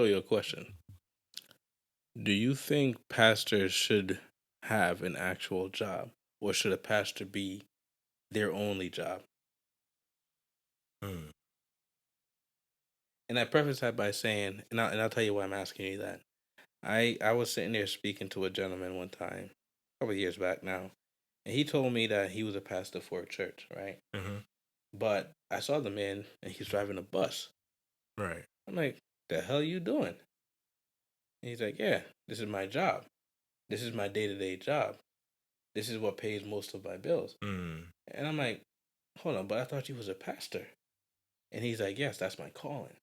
So, your question: do you think pastors should have an actual job, or should a pastor be their only job? Mm, And I preface that by saying, and I'll tell you why I'm asking you that. I was sitting there speaking to a gentleman one time, a couple of years back now, and he told me that he was a pastor for a church, right? hmm. But I saw the man, and he's driving a bus. Right. I'm like, the hell you doing? And he's like, yeah, this is my job. This is my day to day job. This is what pays most of my bills. Mm, And I'm like, hold on, but I thought you was a pastor. And he's like, yes, that's my calling.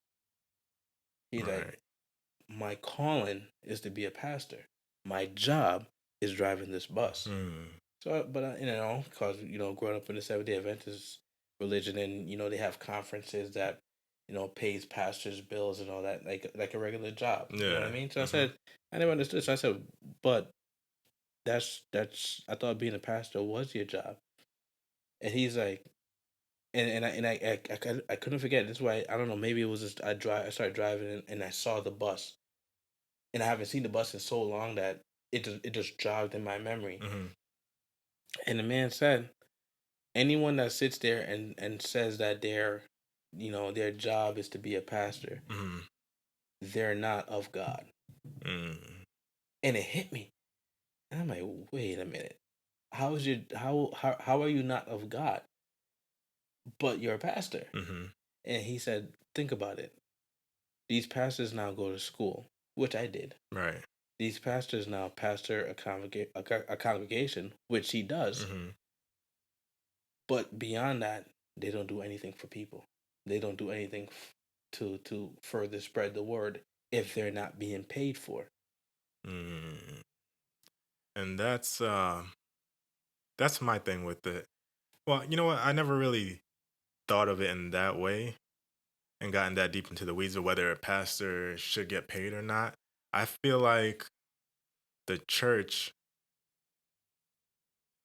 He's like, right. my calling is to be a pastor. My job is driving this bus. Mm, So, but because growing up in the Seventh Day Adventist religion, and they have conferences that pays pastors' bills and all that, like a regular job. You know what I yeah. mean? So I Hmm. said, I never understood. So I said, but that's I thought being a pastor was your job. And he's like, I couldn't forget. This is why I don't know. Maybe it was just I started driving, and I saw the bus, and I haven't seen the bus in so long that it just jogged in my memory. Hmm. And the man said, anyone that sits there and says that their job is to be a pastor, Hmm. they're not of God. Mm, And it hit me, and I'm like, wait a minute. How are you not of God, but you're a pastor? hmm. And he said, think about it. These pastors now go to school, which I did. Right. These pastors now pastor a congregation, which he does. Hmm. But beyond that, they don't do anything for people. They don't do anything to further spread the word if they're not being paid for. Mm. And that's my thing with it. Well, you know what? I never really thought of it in that way and gotten that deep into the weeds of whether a pastor should get paid or not. I feel like the church,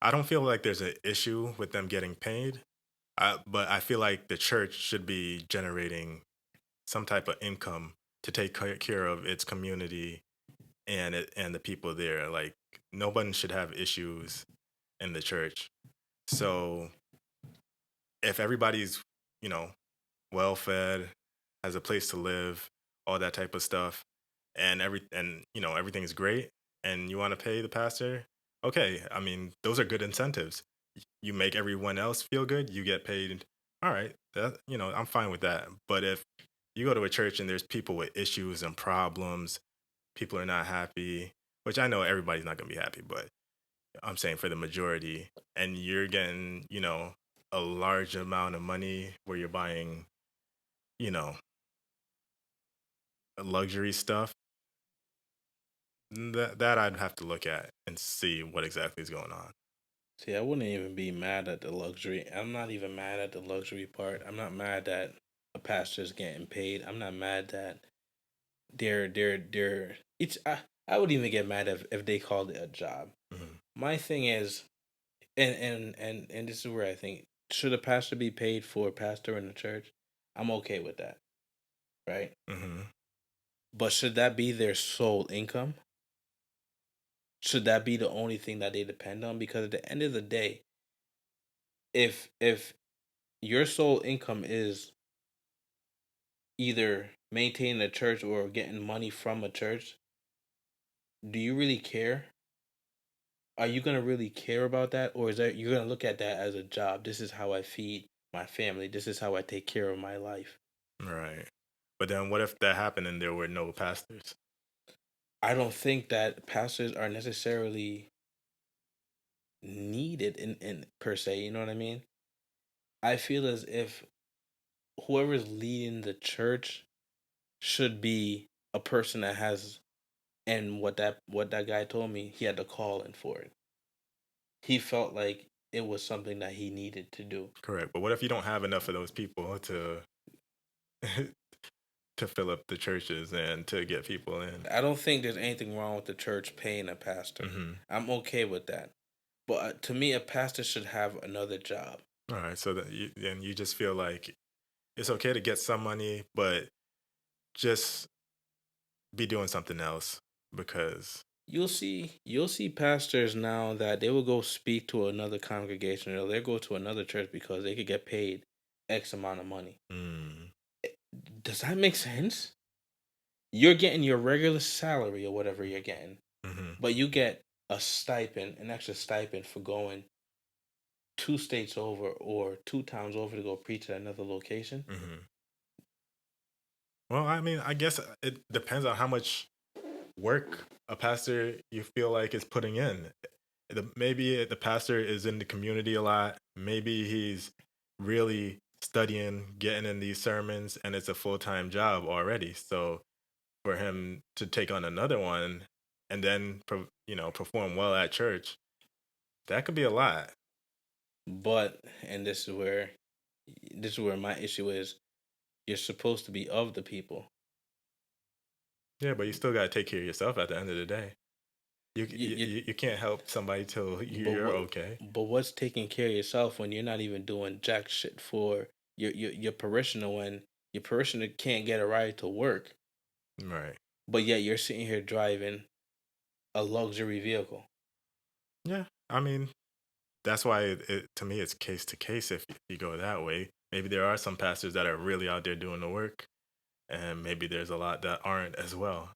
I don't feel like there's an issue with them getting paid, but I feel like the church should be generating some type of income to take care of its community and the people there. Like no one should have issues in the church. So if everybody's, you know, well fed, has a place to live, all that type of stuff, and everything's great, and you want to pay the pastor, okay. I mean, those are good incentives. You make everyone else feel good, you get paid. All right, I'm fine with that. But if you go to a church and there's people with issues and problems, people are not happy, which I know everybody's not gonna be happy, but I'm saying for the majority, and you're getting, a large amount of money where you're buying, you know, luxury stuff, that I'd have to look at and see what exactly is going on. See, I wouldn't even be mad at the luxury. I'm not even mad at the luxury part. I'm not mad that a pastor's getting paid. I'm not mad that they're. I would even get mad if they called it a job. Hmm. My thing is, and this is where I think, should a pastor be paid for a pastor in the church? I'm okay with that, right? Hmm. But should that be their sole income? Should that be the only thing that they depend on? Because at the end of the day, if your sole income is either maintaining a church or getting money from a church, do you really care? Are you gonna really care about that, or is that you're gonna look at that as a job? This is how I feed my family. This is how I take care of my life. Right. But then what if that happened and there were no pastors? I don't think that pastors are necessarily needed in per se. You know what I mean? I feel as if whoever's leading the church should be a person that has, and what that guy told me, he had to call in for it. He felt like it was something that he needed to do. Correct. But what if you don't have enough of those people to to fill up the churches and to get people in? I don't think there's anything wrong with the church paying a pastor. Hmm. I'm okay with that. But to me, a pastor should have another job. All right. So that you just feel like it's okay to get some money, but just be doing something else because You'll see pastors now that they will go speak to another congregation or they'll go to another church because they could get paid X amount of money. mm, Does that make sense? You're getting your regular salary or whatever you're getting, hmm but you get a stipend, an extra stipend for going 2 states over or 2 towns over to go preach at another location. hmm well, I mean, I guess it depends on how much work a pastor you feel like is putting in. Maybe the pastor is in the community a lot. Maybe he's really studying, getting in these sermons, and it's a full time job already. So for him to take on another one and then perform well at church, that could be a lot. But and this is where my issue is. You're supposed to be of the people. Yeah, but you still got to take care of yourself at the end of the day. You You, you, you you you can't help somebody till but you're what okay. but what's taking care of yourself when you're not even doing jack shit for your parishioner when your parishioner can't get a ride to work, Right. but yet you're sitting here driving a luxury vehicle. Yeah. I mean, that's why to me it's case to case if you go that way. Maybe there are some pastors that are really out there doing the work, and maybe there's a lot that aren't as well.